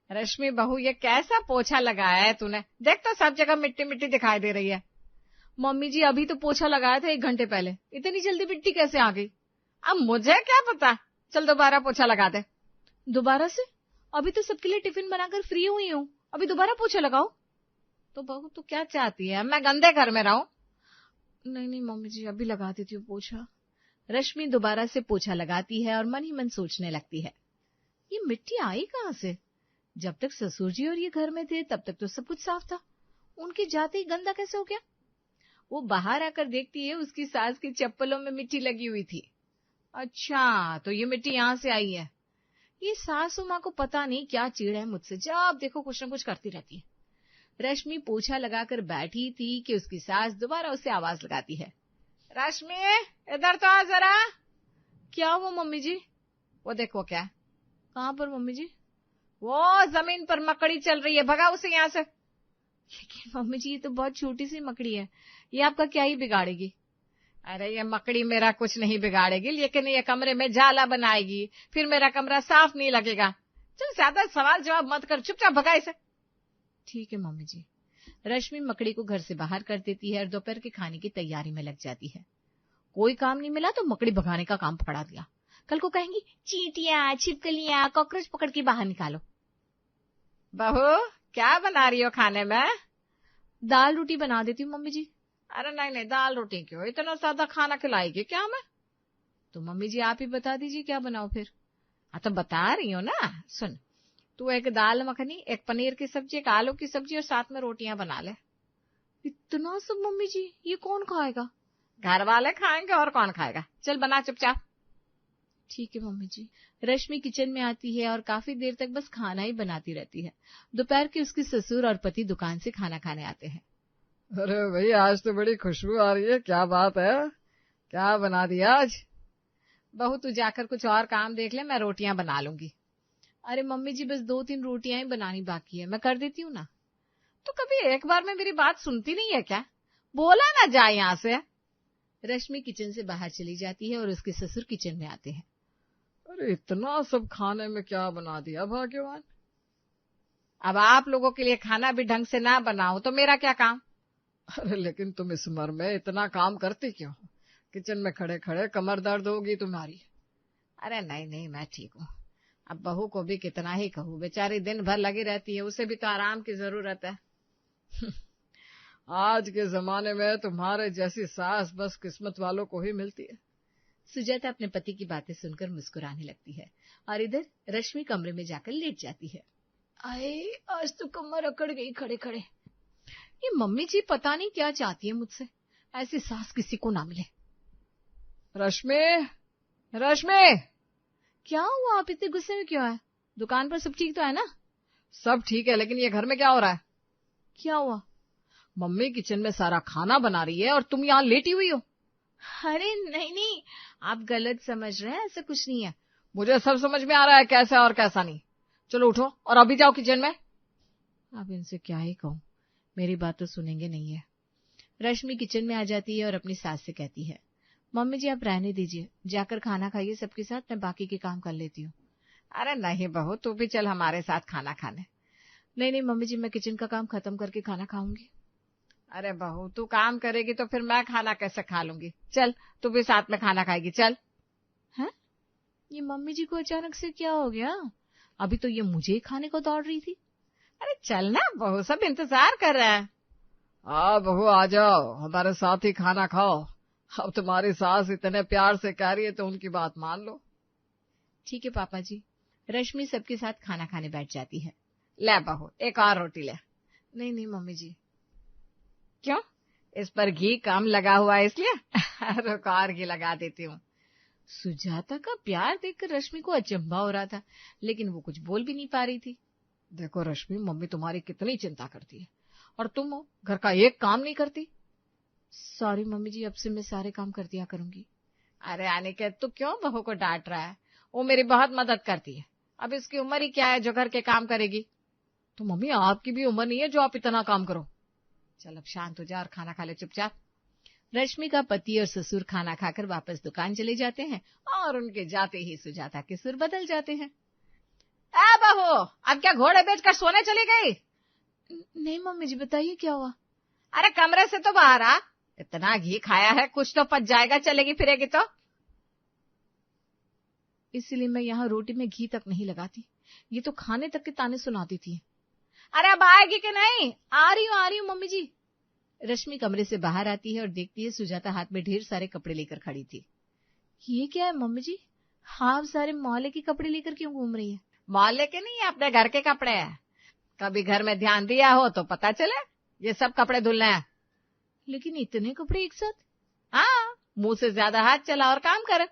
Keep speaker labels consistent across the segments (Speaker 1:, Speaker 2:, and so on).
Speaker 1: रश्मि बहू, ये कैसा पोछा लगाया है तूने? देख तो सब जगह मिट्टी मिट्टी दिखाई दे रही है।
Speaker 2: मम्मी जी अभी तो पोछा लगाया था 1 घंटे पहले, इतनी जल्दी मिट्टी कैसे आ गई?
Speaker 1: अब मुझे क्या पता, चल दोबारा पोछा लगा दे।
Speaker 2: दोबारा से? अभी तो सबके लिए टिफिन बनाकर फ्री हुई हूँ, अभी दोबारा पोछा लगाओ?
Speaker 1: तो बहू तू क्या चाहती है, मैं गंदे घर में रहूं?
Speaker 2: नहीं नहीं मम्मी जी, अभी लगा देती हूँ पोछा।
Speaker 1: रश्मि दोबारा से पोछा लगाती है और मन ही मन सोचने लगती है, ये मिट्टी आई कहाँ से? जब तक ससुर जी और ये घर में थे तब तक तो सब कुछ साफ था, उनके जाते ही गंदा कैसे हो गया? वो बाहर आकर देखती है, उसकी सास की चप्पलों में मिट्टी लगी हुई थी। अच्छा, तो ये मिट्टी यहाँ से आई है। ये सासू माँ को पता नहीं क्या चिढ़ है मुझसे, जब देखो कुछ न कुछ करती रहती है। रश्मि पोछा लगाकर बैठी थी कि उसकी सास दोबारा उसे आवाज लगाती है, रश्मि इधर तो आ जरा।
Speaker 2: क्या हुआ मम्मी जी?
Speaker 1: वो देखो। क्या?
Speaker 2: कहाँ पर मम्मी जी?
Speaker 1: वो जमीन पर मकड़ी चल रही है, भगा उसे यहाँ से।
Speaker 2: लेकिन मम्मी जी ये तो बहुत छोटी सी मकड़ी है, ये आपका क्या ही बिगाड़ेगी?
Speaker 1: अरे ये मकड़ी मेरा कुछ नहीं बिगाड़ेगी, लेकिन ये कमरे में जाला बनाएगी, फिर मेरा कमरा साफ नहीं लगेगा। चल ज्यादा सवाल जवाब मत कर, चुपचाप भगा इसे।
Speaker 2: ठीक है मम्मी जी। रश्मि मकड़ी को घर से बाहर कर देती है और दोपहर के खाने की तैयारी में लग जाती है। कोई काम नहीं मिला तो मकड़ी भगाने का काम पकड़ा दिया। कल को कहेंगी चींटियां, छिपकलियां, कॉकरोच पकड़ के बाहर निकालो।
Speaker 1: बहू क्या बना रही हो खाने में?
Speaker 2: दाल रोटी बना देती हूँ मम्मी जी।
Speaker 1: अरे नहीं नहीं, दाल रोटी क्यों, इतना सादा खाना खिलाएगी क्या मैं?
Speaker 2: तो मम्मी जी आप ही बता दीजिए क्या बनाओ फिर।
Speaker 1: तो बता रही हूँ ना, सुन। तू एक दाल मखनी, एक पनीर की सब्जी, एक आलू की सब्जी और साथ में रोटियां बना ले।
Speaker 2: इतना सब मम्मी जी, ये कौन खाएगा?
Speaker 1: घर वाले खाएंगे और कौन खाएगा। चल बना चुपचाप।
Speaker 2: ठीक है मम्मी जी। रश्मि किचन में आती है और काफी देर तक बस खाना ही बनाती रहती है। दोपहर के उसके ससुर और पति दुकान से खाना खाने आते हैं।
Speaker 3: अरे भाई आज तो बड़ी खुशबू आ रही है, क्या बात है, क्या बना दिया आज?
Speaker 1: बहू तू जाकर कुछ और काम देख ले, मैं रोटियां बना लूंगी।
Speaker 2: अरे मम्मी जी बस 2-3 रोटियां ही बनानी बाकी है, मैं कर देती हूँ ना।
Speaker 1: तो कभी एक बार में मेरी बात सुनती नहीं है क्या? बोला ना जाए यहाँ से।
Speaker 2: रश्मि किचन से बाहर चली जाती है और उसके ससुर किचन में आते हैं।
Speaker 3: अरे इतना सब खाने में क्या बना दिया भाग्यवान।
Speaker 1: अब आप लोगों के लिए खाना भी ढंग से ना बनाओ तो मेरा क्या काम?
Speaker 3: अरे लेकिन तुम इस उम्र में इतना काम करती क्यों? किचन में खड़े खड़े कमर दर्द होगी तुम्हारी।
Speaker 1: अरे नहीं नहीं, मैं ठीक हूँ। अब बहू को भी कितना ही कहूँ, बेचारी दिन भर लगी रहती है, उसे भी तो आराम की जरूरत है।
Speaker 3: आज के जमाने में तुम्हारे जैसी सास बस किस्मत वालों को ही मिलती है।
Speaker 2: सुजाता अपने पति की बातें सुनकर मुस्कुराने लगती है और इधर रश्मि कमरे में जाकर लेट जाती है। आए आज तो कमर अकड़ गई खड़े खड़े। ये मम्मी जी पता नहीं क्या चाहती है मुझसे, ऐसी सास किसी को ना मिले।
Speaker 3: रश्मि, रश्मि,
Speaker 2: क्या हुआ, आप इतने गुस्से में क्यों है? दुकान पर सब ठीक तो है ना?
Speaker 3: सब ठीक है, लेकिन ये घर में क्या हो रहा है?
Speaker 2: क्या हुआ?
Speaker 3: मम्मी किचन में सारा खाना बना रही है और तुम यहाँ लेटी हुई हो।
Speaker 2: अरे नहीं नहीं, आप गलत समझ रहे हैं, ऐसा कुछ नहीं है।
Speaker 3: मुझे सब समझ में आ रहा है कैसा और कैसा नहीं। चलो उठो और अभी जाओ किचन में।
Speaker 2: अब इनसे क्या ही कहूँ, मेरी बात तो सुनेंगे नहीं है। रश्मि किचन में आ जाती है और अपनी सास से कहती है, मम्मी जी आप रहने दीजिए, जाकर खाना खाइए सबके साथ, मैं बाकी के काम कर लेती हूँ।
Speaker 1: अरे नहीं बहू, तू भी चल हमारे साथ खाना खाने।
Speaker 2: नहीं नहीं मम्मी जी, मैं किचन का काम खत्म करके खाना खाऊंगी।
Speaker 1: अरे बहू तू काम करेगी तो फिर मैं खाना कैसे खा लूंगी? चल तू भी साथ में खाना खाएगी, चल।
Speaker 2: हैं? ये मम्मी जी को अचानक से क्या हो गया? अभी तो ये मुझे ही खाने को दौड़ रही थी।
Speaker 1: अरे चल ना बहू, सब इंतजार कर रहा है।
Speaker 3: हाँ बहू आ जाओ, हमारे साथ ही खाना खाओ। अब तुम्हारी सास इतने प्यार से कह रही है तो उनकी बात मान लो।
Speaker 2: ठीक है पापा जी। रश्मि सबके साथ खाना खाने बैठ जाती है।
Speaker 1: ले बहू एक और रोटी ले।
Speaker 2: नहीं नहीं मम्मी जी।
Speaker 1: क्यों? इस पर घी कम लगा हुआ है इसलिए? रुक और घी लगा देती हूँ।
Speaker 2: सुजाता का प्यार देखकर रश्मि को अचंभा हो रहा था, लेकिन वो कुछ बोल भी नहीं पा रही थी।
Speaker 3: देखो रश्मि, मम्मी तुम्हारी कितनी चिंता करती है और तुम हो घर का एक काम नहीं करती।
Speaker 2: सॉरी मम्मी जी, अब से मैं सारे काम कर दिया करूंगी।
Speaker 1: अरे अनिकेत, तू क्यों बहू को डांट रहा है? वो मेरी बहुत मदद करती है। अब इसकी उम्र ही क्या है जो घर के काम करेगी?
Speaker 3: तो मम्मी आपकी भी उम्र नहीं है जो आप इतना काम करो।
Speaker 1: चल अब शांत हो जा और खाना खा ले चुपचाप।
Speaker 2: रश्मि का पति और ससुर खाना खाकर वापस दुकान चले जाते हैं और
Speaker 1: और उनके जाते ही सुजाता के सुर बदल जाते हैं।
Speaker 2: ए बहू, अब क्या घोड़े बेचकर सोने चली गई?
Speaker 1: नहीं मम्मी जी, बताइए क्या हुआ?
Speaker 2: अरे कमरे से तो बाहर आ, इतना घी खाया है, कुछ तो पच जाएगा, चलेगी फिरेगी तो।
Speaker 1: इसीलिए मैं यहाँ रोटी में घी तक नहीं लगाती, ये तो खाने तक के ताने सुनाती थी।
Speaker 2: अरे अब आएगी कि नहीं?
Speaker 1: आ रही हूँ मम्मी जी। रश्मि कमरे से बाहर आती है और देखती है सुजाता हाथ में ढेर सारे कपड़े लेकर खड़ी थी। ये क्या है मम्मी जी, आप सारे मोहल्ले के कपड़े लेकर क्यों घूम रही है?
Speaker 2: मोहल्ले के नहीं, अपने घर के कपड़े हैं। कभी घर में ध्यान दिया हो तो पता चले, ये सब कपड़े धुलने हैं।
Speaker 1: लेकिन इतने कपड़े एक साथ?
Speaker 2: हाँ, मुंह से ज्यादा हाथ चला और काम कर।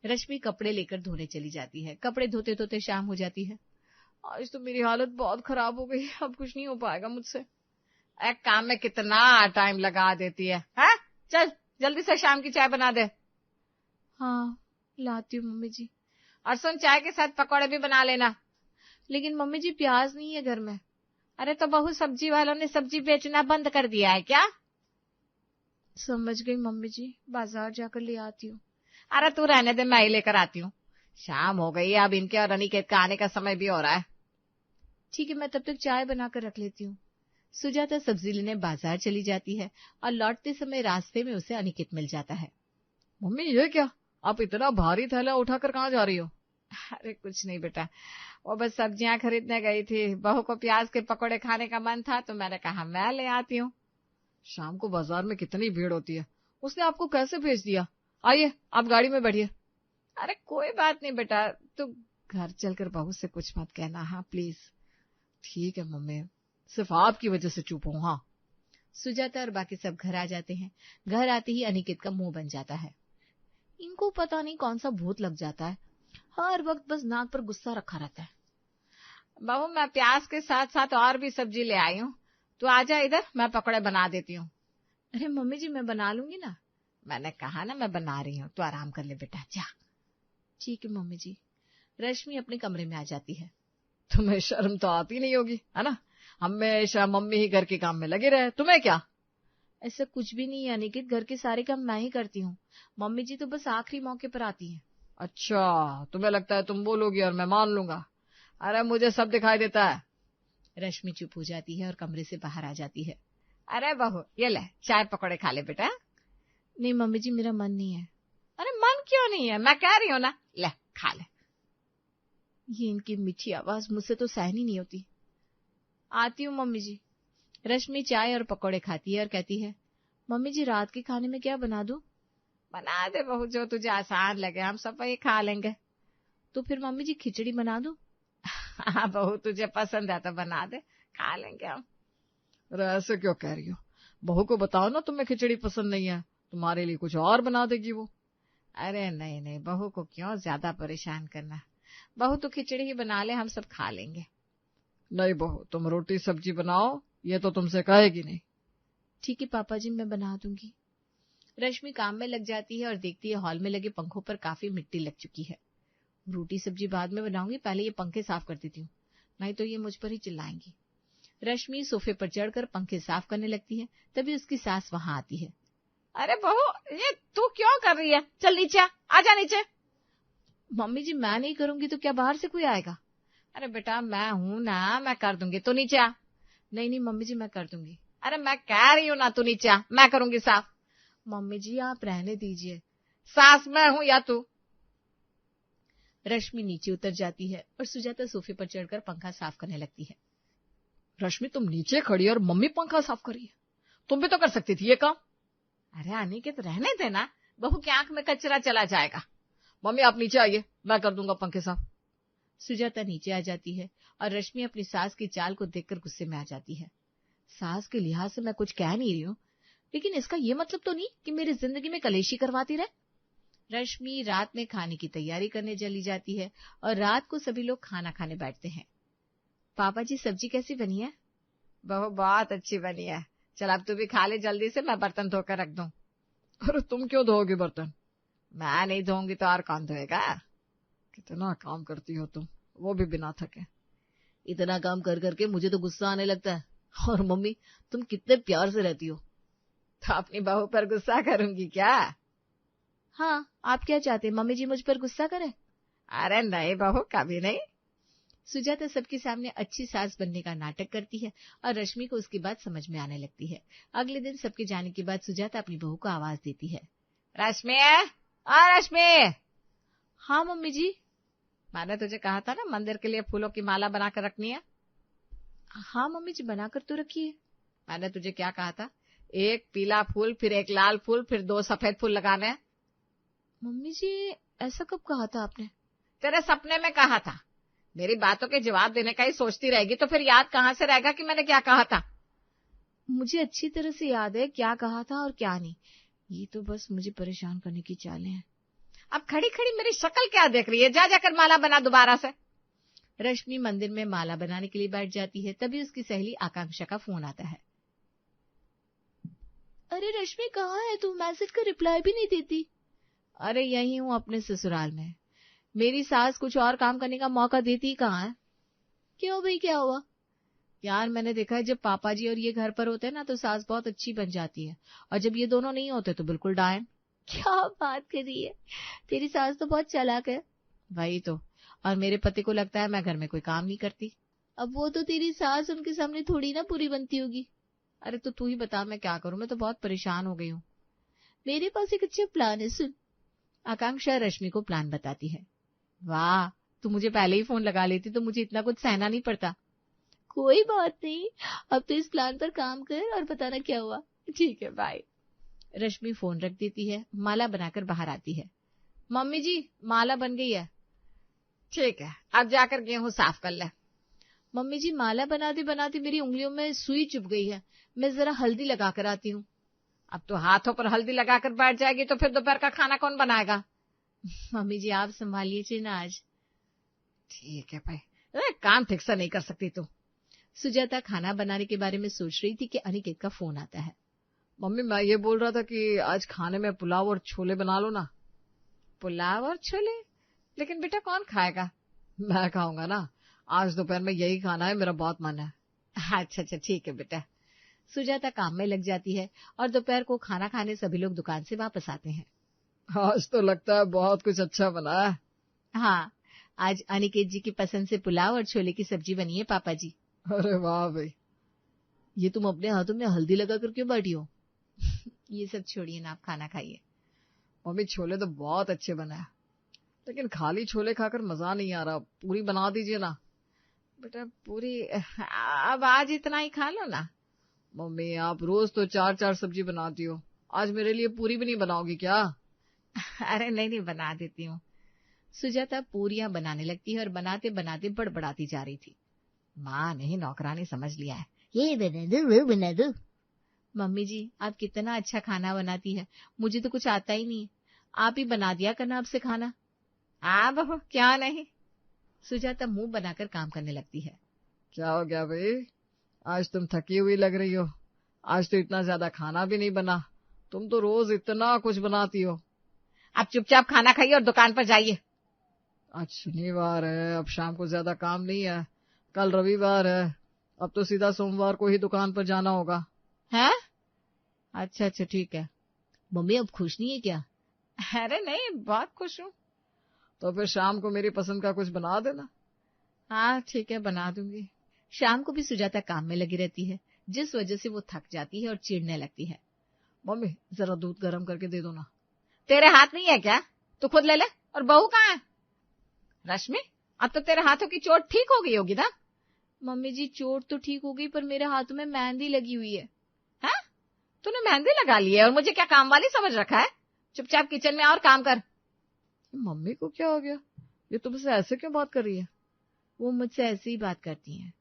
Speaker 1: रश्मि कपड़े लेकर धोने चली जाती है। कपड़े धोते धोते शाम हो जाती है। आज तो मेरी हालत बहुत खराब हो गई, अब कुछ नहीं हो पाएगा मुझसे।
Speaker 2: एक काम में कितना टाइम लगा देती है, हाँ? चल जल्दी से शाम की चाय बना दे।
Speaker 1: हाँ लाती हूँ मम्मी जी।
Speaker 2: और सुन, चाय के साथ पकौड़े भी बना लेना।
Speaker 1: लेकिन मम्मी जी प्याज नहीं है घर में।
Speaker 2: अरे तो बहू, सब्जी वालों ने सब्जी बेचना बंद कर दिया है क्या?
Speaker 1: समझ गई मम्मी जी, बाजार जाकर ले आती हूँ।
Speaker 2: अरे तू रहने दे, मैं ही लेकर आती हूँ। शाम हो गई, अब इनके और अनिकेत का आने का समय भी हो रहा है।
Speaker 1: ठीक है, मैं तब तक चाय बनाकर रख लेती हूँ। सुजाता सब्जी लेने बाजार चली जाती है और लौटते समय रास्ते में उसे अनिकेत मिल जाता है।
Speaker 3: मम्मी ये क्या, आप इतना भारी थैला उठाकर कहाँ जा रही हो?
Speaker 2: अरे कुछ नहीं बेटा, वो बस सब्जियां खरीदने गई थी। बहू को प्याज के पकौड़े खाने का मन था तो मैंने कहा मैं ले आती हूँ।
Speaker 3: शाम को बाजार में कितनी भीड़ होती है, उसने आपको कैसे भेज दिया? आइए आप गाड़ी में बैठिए।
Speaker 2: अरे कोई बात नहीं बेटा, तू घर चलकर बहू से कुछ मत कहना, हाँ प्लीज।
Speaker 3: ठीक है मम्मी, सिर्फ आपकी वजह से चुप हूँ। हाँ।
Speaker 1: सुजाता और बाकी सब घर आ जाते हैं। घर आते ही अनिकेत का मुंह बन जाता है। इनको पता नहीं कौन सा भूत लग जाता है, हर वक्त बस नाक पर गुस्सा रखा रहता है।
Speaker 2: बहू, मैं प्याज के साथ साथ और भी सब्जी ले आई हूँ, तू आजा इधर, मैं पकौड़े बना देती हूँ।
Speaker 1: अरे मम्मी जी मैं बना लूंगी ना।
Speaker 2: मैंने कहा ना मैं बना रही हूँ, तू आराम कर ले बेटा, जा।
Speaker 1: ठीक है मम्मी जी। रश्मि अपने कमरे में आ जाती है।
Speaker 3: तुम्हें शर्म तो आती नहीं होगी, है ना? हमेशा मम्मी ही घर के काम में लगे रहे, तुम्हें क्या?
Speaker 1: ऐसा कुछ भी नहीं है अनिकेत, घर के सारे काम मैं ही करती हूँ। मम्मी जी तो बस आखिरी मौके पर आती हैं।
Speaker 3: अच्छा, तुम्हें लगता है तुम बोलोगी और मैं मान लूंगा? अरे मुझे सब दिखाई देता है।
Speaker 1: रश्मि चुप हो जाती है और कमरे से बाहर आ जाती है।
Speaker 2: अरे बहू, ये ले चाय पकौड़े खा ले बेटा।
Speaker 1: नहीं मम्मी जी, मेरा मन नहीं है।
Speaker 2: अरे मन क्यों नहीं है, मैं कह रही हूँ ना, ले खा ले।
Speaker 1: ये इनकी मीठी आवाज मुझसे तो सहन ही नहीं होती। आती हूँ मम्मी जी। रश्मि चाय और पकौड़े खाती है और कहती है, मम्मी जी रात के खाने में क्या बना दूं?
Speaker 2: बना दे बहू, जो तुझे आसान लगे, हम सब वही खा लेंगे।
Speaker 1: तो फिर मम्मी जी खिचड़ी बना दूं?
Speaker 2: हाँ बहू, तुझे पसंद है तो बना दे, खा लेंगे हम।
Speaker 3: अरे ऐसे क्यों कह रही हो? बहू को बताओ ना तुम्हें खिचड़ी पसंद नहीं है, तुम्हारे लिए कुछ और बना देगी वो।
Speaker 2: अरे नहीं नहीं, बहू को क्यों ज्यादा परेशान करना। बहू तो खिचड़ी ही बना ले, हम सब खा लेंगे।
Speaker 3: नहीं बहू, तुम रोटी सब्जी बनाओ, ये तो तुमसे कहेगी नहीं।
Speaker 1: ठीक है पापा जी, मैं बना दूंगी। रश्मि काम में लग जाती है और देखती है हॉल में लगे पंखों पर काफी मिट्टी लग चुकी है। रोटी सब्जी बाद में बनाऊंगी, पहले ये पंखे साफ कर देती हूँ, नहीं तो ये मुझ पर ही चिल्लाएंगी। रश्मि सोफे पर चढ़कर पंखे साफ करने लगती है, तभी उसकी सास वहां आती है।
Speaker 2: अरे बहू, ये तू क्यों कर रही है? चल नीचे आजा, नीचे।
Speaker 1: मम्मी जी मैं नहीं करूंगी तो क्या बाहर से कोई आएगा?
Speaker 2: अरे बेटा मैं हूं ना, मैं कर दूंगी, तू नीचे आ।
Speaker 1: नहीं नहीं मम्मी जी मैं कर दूंगी।
Speaker 2: अरे मैं कह रही हूँ ना, तू नीचे आ, मैं करूंगी साफ।
Speaker 1: मम्मी जी आप रहने दीजिए।
Speaker 2: सास मैं हूं या तू?
Speaker 1: रश्मि नीचे उतर जाती है और सुजाता सोफे पर चढ़कर पंखा साफ करने लगती है।
Speaker 3: रश्मि तुम नीचे खड़ी और मम्मी पंखा साफ कर रही है, तुम भी तो कर सकती थी ये काम।
Speaker 2: अरे अनिकेत रहने देना, बहू की आंख में कचरा चला जाएगा।
Speaker 3: मम्मी आप नीचे आइए, मैं कर दूंगा पंखे साफ।
Speaker 1: सुजाता नीचे आ जाती है और रश्मि अपनी सास की चाल को देखकर गुस्से में आ जाती है। सास के लिहाज से मैं कुछ कह नहीं रही हूँ, लेकिन इसका ये मतलब तो नहीं कि मेरी जिंदगी में कलेशी करवाती रहे। रश्मि रात में खाने की तैयारी करने चली जाती है और रात को सभी लोग खाना खाने बैठते हैं। पापा जी सब्जी कैसी बनी है?
Speaker 2: बहू बहुत अच्छी बनी है, चल अब तू भी खा ले जल्दी से, मैं बर्तन धोकर रख दूं।
Speaker 3: अरे तुम क्यों धोगी बर्तन?
Speaker 2: मैं नहीं धोऊंगी तो और कौन धोएगा?
Speaker 3: कितना काम करती हो तुम, वो भी बिना थके।
Speaker 1: इतना काम कर करके मुझे तो गुस्सा आने लगता है। और मम्मी तुम कितने प्यार से रहती हो।
Speaker 2: तो अपनी बहू पर गुस्सा करूंगी क्या?
Speaker 1: हाँ, आप क्या चाहते हैं, मम्मी जी मुझ पर गुस्सा करे?
Speaker 2: अरे नहीं बहू, कभी नहीं।
Speaker 1: सुजाता सबके सामने अच्छी सास बनने का नाटक करती है और रश्मि को उसकी बात समझ में आने लगती है। अगले दिन सबके जाने के बाद सुजाता अपनी बहू को आवाज देती है, रश्मि, रश्मि। हाँ मम्मी जी। मैंने तुझे कहा था ना मंदिर के लिए फूलों की माला बनाकर रखनी है। हाँ मम्मी जी, बनाकर तो रखी है। मैंने तुझे क्या कहा था? एक पीला फूल, फिर एक लाल फूल, फिर 2 सफेद फूल लगाने हैं। मम्मी जी, ऐसा कब कहा था आपने? तेरे सपने में कहा था। मेरी बातों के जवाब देने का ही सोचती रहेगी तो फिर याद कहाँ से रहेगा कि मैंने क्या कहा था? मुझे अच्छी तरह से याद है क्या कहा था और क्या नहीं। ये तो बस मुझे परेशान करने की चालें हैं। अब खड़ी खड़ी मेरी शक्ल क्या देख रही है? जा जाकर माला बना दोबारा से। रश्मि मंदिर में माला बनाने के लिए बैठ जाती है। तभी उसकी सहेली आकांक्षा का फोन आता है। अरे रश्मि, कहाँ है तू? मैसेज का रिप्लाई भी नहीं देती। अरे यही हूँ अपने ससुराल में। मेरी सास कुछ और काम करने का मौका देती ही कहाँ है। क्यों भाई, क्या हुआ? यार मैंने देखा है जब पापा जी और ये घर पर होते हैं ना तो सास बहुत अच्छी बन जाती है, और जब ये दोनों नहीं होते तो बिल्कुल डायन। क्या बात कर रही है? तेरी सास तो बहुत चालाक है। वही तो। और मेरे पति को लगता है मैं घर में कोई काम नहीं करती। अब वो तो तेरी सास उनके सामने थोड़ी ना पूरी बनती होगी। अरे तो तू ही बता मैं क्या करूं, मैं तो बहुत परेशान हो गई हूँ। मेरे पास एक अच्छा प्लान है, सुन। आकांक्षा रश्मि को प्लान बताती है। वाह, तू मुझे पहले ही फोन लगा लेती तो मुझे इतना कुछ सहना नहीं पड़ता। कोई बात नहीं, अब तो इस प्लान पर काम कर और बताना क्या हुआ। ठीक है, बाय। रश्मि फोन रख देती है, माला बनाकर बाहर आती है। मम्मी जी, माला बन गई है। ठीक है, अब जाकर गेहूं साफ कर ले। मम्मी जी, माला बनाते बनाते मेरी उंगलियों में सुई चुभ गई है, मैं जरा हल्दी लगा कर आती हूँ। अब तो हाथों पर हल्दी लगाकर बैठ जाएगी तो फिर दोपहर का खाना कौन बनाएगा? मम्मी जी, आप संभाल लीजिए ना आज। ठीक है भाई, काम ठीक से नहीं कर सकती तू। सुजाता खाना बनाने के बारे में सोच रही थी कि अनिकेत का फोन आता है।
Speaker 3: मम्मी, मैं ये बोल रहा था कि आज खाने में पुलाव और छोले बना लो ना।
Speaker 1: पुलाव और छोले? लेकिन बेटा कौन खाएगा?
Speaker 3: मैं खाऊंगा ना, आज दोपहर में यही खाना है, मेरा बहुत मन है।
Speaker 1: अच्छा अच्छा, ठीक है बेटा। सुजाता काम में लग जाती है और दोपहर को खाना खाने सभी लोग दुकान से वापस आते हैं।
Speaker 3: आज तो लगता है बहुत कुछ अच्छा बना है।
Speaker 1: हाँ, आज अनिकेत जी की पसंद से पुलाव और छोले की सब्जी बनी है पापा जी।
Speaker 3: अरे वाह भाई।
Speaker 1: ये तुम अपने हाथों में हल्दी लगा कर क्यों बैठी हो? ये सब छोड़िए ना, आप खाना खाइए।
Speaker 3: मम्मी, छोले तो बहुत अच्छे बने हैं, लेकिन खाली छोले खाकर मजा नहीं आ रहा, पूरी बना दीजिए ना।
Speaker 1: बेटा पूरी अब आज इतना ही खा लो ना।
Speaker 3: मम्मी, आप रोज तो 4-4 सब्जी बनाती हो, आज मेरे लिए पूरी भी नहीं बनाओगी क्या?
Speaker 1: अरे नहीं नहीं, बना देती हूँ। सुजाता पूरियां बनाने लगती है और बनाते बनाते बड़बड़ाती जा रही थी। माँ ने ही नौकरानी समझ लिया है, ये बना दो वो बना दो। मम्मी जी, आप कितना अच्छा खाना बनाती है, मुझे तो कुछ आता ही नहीं। आप ही बना दिया करना आपसे खाना। बहू, क्या नहीं। सुजाता मुंह बनाकर काम करने लगती है।
Speaker 3: क्या हो गया भाई, आज तुम थकी हुई लग रही हो। आज तो इतना ज्यादा खाना भी नहीं बना, तुम तो रोज इतना कुछ बनाती हो।
Speaker 1: आप चुपचाप खाना खाइए और दुकान पर जाइए।
Speaker 3: आज शनिवार है, अब शाम को ज्यादा काम नहीं है, कल रविवार है, अब तो सीधा सोमवार को ही दुकान पर जाना होगा।
Speaker 1: है? अच्छा अच्छा, ठीक है। मम्मी अब खुश नहीं है क्या? अरे नहीं, बहुत खुश हूँ।
Speaker 3: तो फिर शाम को मेरी पसंद का कुछ बना देना।
Speaker 1: हाँ ठीक है, बना दूंगी। शाम को भी सुजाता काम में लगी रहती है, जिस वजह से वो थक जाती है और चिढ़ने लगती है।
Speaker 3: मम्मी, जरा दूध गर्म करके दे दो ना।
Speaker 1: तेरे हाथ नहीं है क्या? तू खुद ले ले। और बहू कहाँ है? रश्मि, अब तो तेरे हाथों की चोट ठीक हो गई होगी ना? मम्मी जी, चोट तो ठीक हो गई पर मेरे हाथों में मेहंदी लगी हुई है। हैं? तूने मेहंदी लगा ली है और मुझे क्या काम वाली समझ रखा है? चुपचाप किचन में और काम कर।
Speaker 3: मम्मी को क्या हो गया, ये तुमसे ऐसे क्यों बात कर रही है?
Speaker 1: वो मुझसे ऐसे ही बात करती हैं।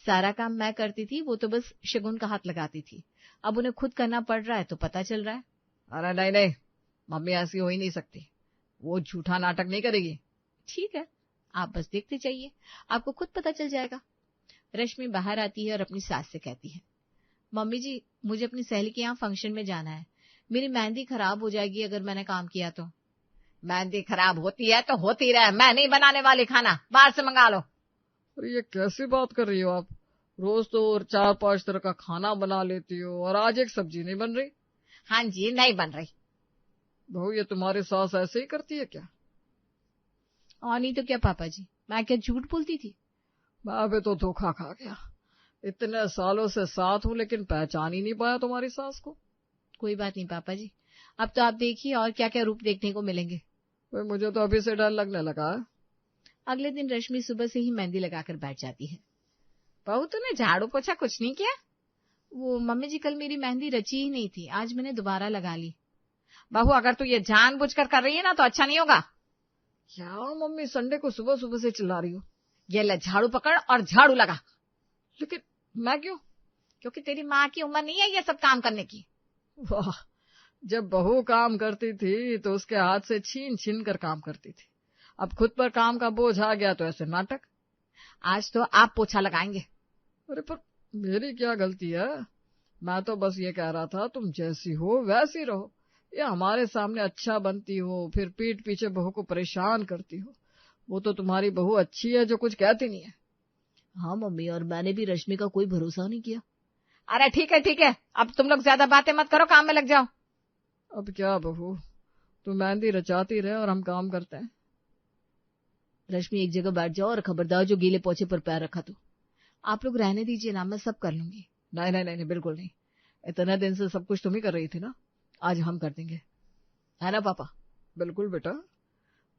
Speaker 1: सारा काम मैं करती थी, वो तो बस शगुन का हाथ लगाती थी। अब उन्हें खुद करना पड़ रहा है तो पता चल रहा है।
Speaker 3: अरे नहीं नहीं, मम्मी ऐसी हो ही नहीं सकती, वो झूठा नाटक नहीं करेगी।
Speaker 1: ठीक है, आप बस देखते जाइए, आपको खुद पता चल जाएगा। रश्मि बाहर आती है और अपनी सास से कहती है, मम्मी जी, मुझे अपनी सहेली के यहाँ फंक्शन में जाना है। मेरी मेहंदी खराब हो जाएगी अगर मैंने काम किया तो। मेहंदी खराब होती है तो होती रहे, मैं नहीं बनाने वाली खाना, बाहर से मंगा लो।
Speaker 3: अरे ये कैसी बात कर रही हो आप, रोज तो 4-5 तरह का खाना बना लेती हो और आज एक सब्जी नहीं बन रही।
Speaker 1: हाँ जी, नहीं बन रही।
Speaker 3: बहू, ये तुम्हारी सास ऐसे ही करती है क्या?
Speaker 1: और नहीं तो क्या पापा जी, मैं क्या झूठ बोलती थी?
Speaker 3: मैं भी तो धोखा खा गया। इतने सालों से साथ हूँ लेकिन पहचान ही नहीं पाया तुम्हारी सास को।
Speaker 2: कोई बात नहीं पापा जी, अब तो आप देखिए और क्या क्या रूप देखने को मिलेंगे।
Speaker 3: मुझे तो अभी से डर लगने लगा है।
Speaker 2: अगले दिन रश्मि सुबह से ही मेहंदी लगाकर बैठ जाती है। बहू तूने झाड़ू पोछा कुछ नहीं किया? वो मम्मी जी, कल मेरी मेहंदी रची ही नहीं थी, आज मैंने दोबारा लगा ली।
Speaker 1: बहू अगर तू ये जानबूझकर कर रही है ना तो अच्छा नहीं होगा।
Speaker 3: क्या मम्मी संडे को सुबह सुबह से चिल्ला रही हो?
Speaker 1: ये ले झाड़ू पकड़ और झाड़ू लगा।
Speaker 3: लेकिन मैं क्यों?
Speaker 1: क्योंकि तेरी माँ की उम्र नहीं है ये सब काम करने की।
Speaker 3: वाह, जब बहू काम करती थी तो उसके हाथ से छीन छीन कर काम करती थी, अब खुद पर काम का बोझ आ गया तो ऐसे नाटक।
Speaker 1: आज तो आप पोछा लगाएंगे।
Speaker 3: अरे पर मेरी क्या गलती है? मैं तो बस ये कह रहा था तुम जैसी हो वैसी रहो। ये हमारे सामने अच्छा बनती हो फिर पीठ पीछे बहू को परेशान करती हो। वो तो तुम्हारी बहू अच्छी है जो कुछ कहती नहीं है।
Speaker 2: हाँ मम्मी, और मैंने भी रश्मि का कोई भरोसा नहीं किया।
Speaker 1: अरे ठीक है, अब तुम लोग ज्यादा बातें मत करो, काम में लग जाओ।
Speaker 3: अब क्या बहू, तुम मेहंदी रचाती रहे और हम काम करते हैं।
Speaker 2: रश्मि एक जगह बैठ जाओ और खबरदार जो गीले पोछे पर पैर रखा तो। आप लोग रहने दीजिए ना, मैं सब कर लूंगी।
Speaker 3: नहीं नहीं नहीं, बिल्कुल नहीं। इतने दिन से सब कुछ तुम ही कर रही थी ना, आज हम कर देंगे,
Speaker 1: है ना पापा?
Speaker 3: बिल्कुल बेटा।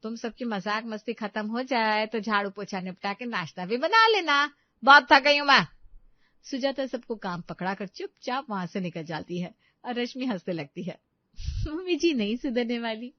Speaker 1: तुम सबकी मजाक मस्ती खत्म हो जाए तो झाड़ू पोछा निपटा के नाश्ता भी बना लेना। बहुत थक गई हूं मैं।
Speaker 2: सुजाता सबको काम पकड़ाकर चुपचाप वहां से निकल जाती है और रश्मि हंसने लगती है। मम्मी जी नहीं सुधरने वाली।